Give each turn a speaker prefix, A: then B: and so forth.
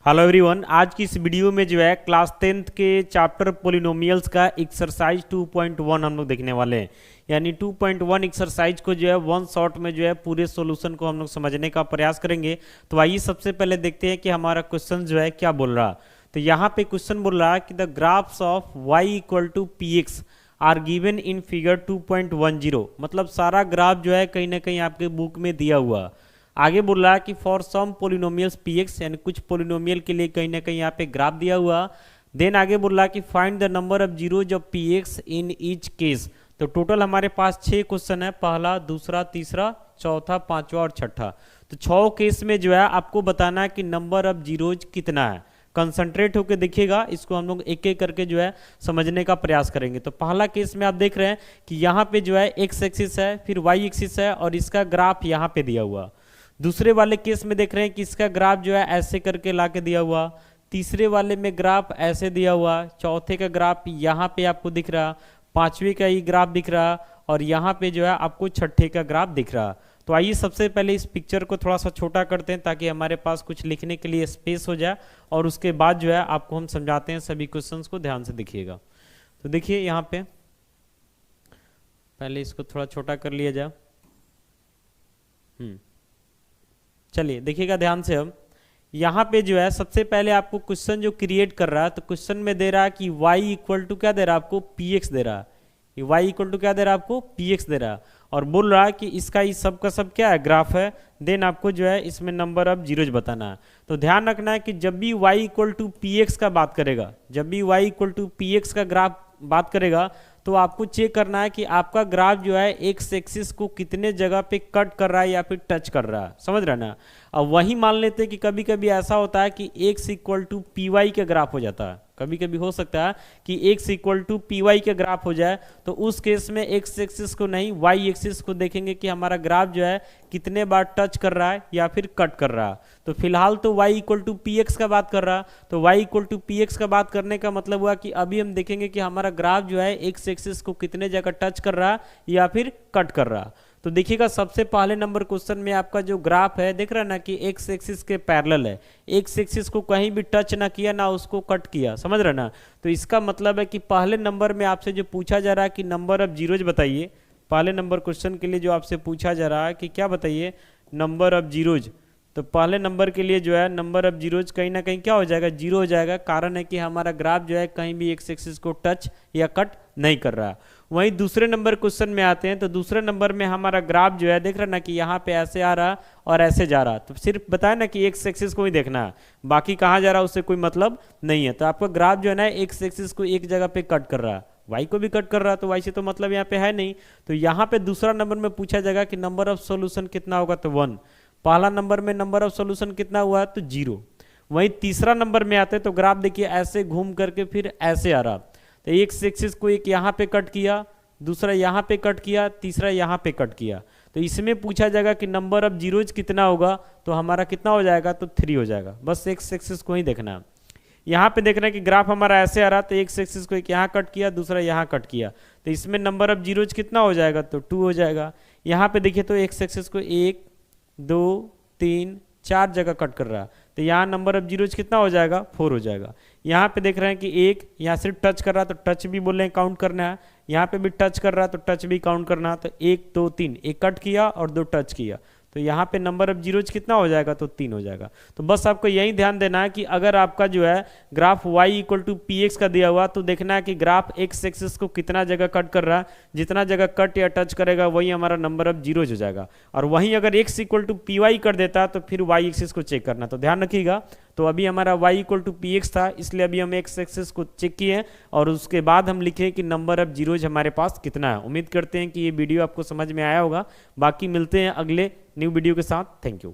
A: Hello everyone, आज की इस वीडियो में जो है क्लास 10th के चैप्टर पोलिनोमियल्स का एक्सरसाइज 2.1 हम लोग देखने वाले हैं। यानी 2.1 एक्सरसाइज को जो है वन शॉट में जो है पूरे सॉल्यूशन को हम लोग समझने का प्रयास करेंगे। तो आइए सबसे पहले देखते हैं कि हमारा क्वेश्चन जो है क्या बोल रहा। तो यहाँ पे क्वेश्चन बोल रहा है कि the graphs of y equal to p x are given in figure 2.10। मतलब सारा ग्राफ जो है कहीं ना कहीं आपके बुक में दिया हुआ। आगे बोल रहा है कि for some polynomials p x, यानी कुछ पोलिनोमियल के लिए कहीं ना कहीं यहाँ पे ग्राफ दिया हुआ। देन आगे बोल रहा है कि find the number of zeros of P x in each case. तो टोटल हमारे पास 6 क्वेश्चन है, पहला, दूसरा, तीसरा, चौथा, पांचवा और छठा। तो 6 केस में जो है आपको बताना है कि नंबर ऑफ जीरोज कितना है। कंसंट्रेट होकर देखिएगा, इसको हम लोग एक एक करके जो है समझने का प्रयास करेंगे। तो पहला केस में आप देख रहे हैं कि यहाँ पे जो है एक्स एक्सिस है, फिर वाई एक्सिस है और इसका ग्राफ यहाँ पे दिया हुआ। दूसरे वाले केस में देख रहे हैं कि इसका ग्राफ जो है ऐसे करके लाके दिया हुआ। तीसरे वाले में ग्राफ ऐसे दिया हुआ। चौथे का ग्राफ यहाँ पे आपको दिख रहा। पांचवे का ही ग्राफ दिख रहा और यहाँ पे जो है आपको छठे का ग्राफ दिख रहा। तो आइए सबसे पहले इस पिक्चर को थोड़ा सा छोटा करते हैं ताकि हमारे पास कुछ लिखने के लिए स्पेस हो जाए, और उसके बाद जो है आपको हम समझाते हैं। सभी क्वेश्चंस को ध्यान से देखिएगा। तो देखिए यहाँ पे पहले इसको थोड़ा छोटा कर लिया जाए। चलिए देखिएगा ध्यान से। हम यहाँ पे जो है सबसे पहले आपको क्वेश्चन जो क्रिएट कर रहा है, तो क्वेश्चन में दे रहा है कि y इक्वल टू क्या दे रहा है आपको, px दे रहा है। y इक्वल टू क्या दे रहा है आपको, px दे रहा है, और बोल रहा है कि इसका इस सब का सब क्या है, ग्राफ है। देन आपको जो है इसमें नंबर ऑफ जीरोज बताना है। तो ध्यान रखना है कि जब भी y इक्वल टू px का बात करेगा, जब भी y इक्वल टू px का ग्राफ बात करेगा, तो आपको चेक करना है कि आपका ग्राफ जो है एक्स एक्सिस को कितने जगह पे कट कर रहा है या फिर टच कर रहा है। समझ रहे ना। अब वही मान लेते हैं कि कभी कभी ऐसा होता है कि x equal to p y का ग्राफ हो जाता है। कभी कभी हो सकता है कि x equal to p y का ग्राफ हो जाए। तो उस केस में एक्स एक्सिस को नहीं, वाई एक्सिस को देखेंगे कि हमारा ग्राफ जो है कितने बार टच कर रहा है या फिर कट कर रहा है। तो फिलहाल तो y equal to p x का बात कर रहा। तो y equal to p x का बात करने का मतलब हुआ कि अभी हम देखेंगे कि हमारा ग्राफ जो है एक्स एक्सिस को कितने जगह टच कर रहा या फिर कट कर रहा। तो देखिएगा सबसे पहले नंबर क्वेश्चन में आपका जो ग्राफ है देख रहा है ना कि एक्स एक्सिस के पैरेलल है। एक्स एक्सिस को कहीं भी टच ना किया ना उसको कट किया। समझ रहे ना। तो इसका मतलब है कि पहले नंबर में आपसे जो पूछा जा रहा है कि नंबर ऑफ जीरोज बताइए। पहले नंबर क्वेश्चन के लिए जो आपसे पूछा जा रहा है कि क्या बताइए, नंबर ऑफ जीरोज। तो पहले नंबर के लिए जो है नंबर ऑफ जीरोज कहीं ना कहीं क्या हो जाएगा, जीरो हो जाएगा। कारण है कि हमारा ग्राफ जो है कहीं भी एक्स एक्सिस को टच या कट नहीं कर रहा। वहीं दूसरे नंबर क्वेश्चन में आते हैं। तो दूसरे नंबर में हमारा ग्राफ जो है देख रहा ना कि यहाँ पे ऐसे आ रहा और ऐसे जा रहा। तो सिर्फ बताया ना कि एक्स एक्सिस को ही देखना है, बाकी कहाँ जा रहा उससे कोई मतलब नहीं है। तो आपका ग्राफ जो है ना एक्स एक्सिस को एक जगह पे कट कर रहा है, वाई को भी कट कर रहा है, तो वाई से तो मतलब यहाँ पे है नहीं। तो यहाँ पे दूसरा नंबर में पूछा जाएगा कि नंबर ऑफ सोल्यूशन कितना होगा, तो 1। पहला नंबर में नंबर ऑफ सोल्यूशन कितना हुआ, तो 0। वहीं तीसरा नंबर में आते तो ग्राफ देखिए ऐसे घूम करके फिर ऐसे आ रहा। तो एक्स एक्सिस को एक यहाँ पे कट किया, दूसरा यहाँ पे कट किया, तीसरा यहाँ पे कट किया। तो इसमें पूछा जाएगा कि नंबर ऑफ जीरोज कितना होगा, तो हमारा कितना हो जाएगा, तो 3 हो जाएगा। बस एक्स एक्सिस को ही देखना है। यहाँ पे देखना है कि ग्राफ हमारा ऐसे आ रहा, तो एक्स एक्सिस को एक यहाँ कट किया, दूसरा यहाँ कट किया। तो इसमें नंबर ऑफ जीरोज कितना हो जाएगा, तो 2 हो जाएगा। यहाँ पे देखिए तो एक्स एक्सिस को 1 2 3 4 जगह कट कर रहा, तो यहाँ नंबर ऑफ जीरोज कितना हो जाएगा, 4 हो जाएगा। यहाँ पे देख रहे हैं कि एक यहाँ सिर्फ टच कर रहा, तो टच भी बोल रहे हैं काउंट करना है। यहाँ पे भी टच कर रहा तो टच भी काउंट करना। तो 1 2 3, एक कट किया और 2 टच किया, तो यहाँ पे नंबर ऑफ जीरोज कितना हो जाएगा, तो 3 हो जाएगा। तो बस आपको यही ध्यान देना है कि अगर आपका जो है graph y equal to p x का दिया हुआ, तो देखना है कि ग्राफ एक्स एक्सिस को कितना जगह कट कर रहा है। जितना जगह कट या टच करेगा वही हमारा नंबर ऑफ जीरोज हो जाएगा। और वहीं अगर x equal to p y कर देता तो फिर y एक्सिस को चेक करना। तो ध्यान रखिएगा। तो अभी हमारा y equal to p x था, इसलिए अभी हम एक्स एक्सिस को चेक किए और उसके बाद हम लिखे कि नंबर ऑफ जीरोज हमारे पास कितना है। उम्मीद करते हैं कि ये वीडियो आपको समझ में आया होगा। बाकी मिलते हैं अगले न्यू वीडियो के साथ। Thank you.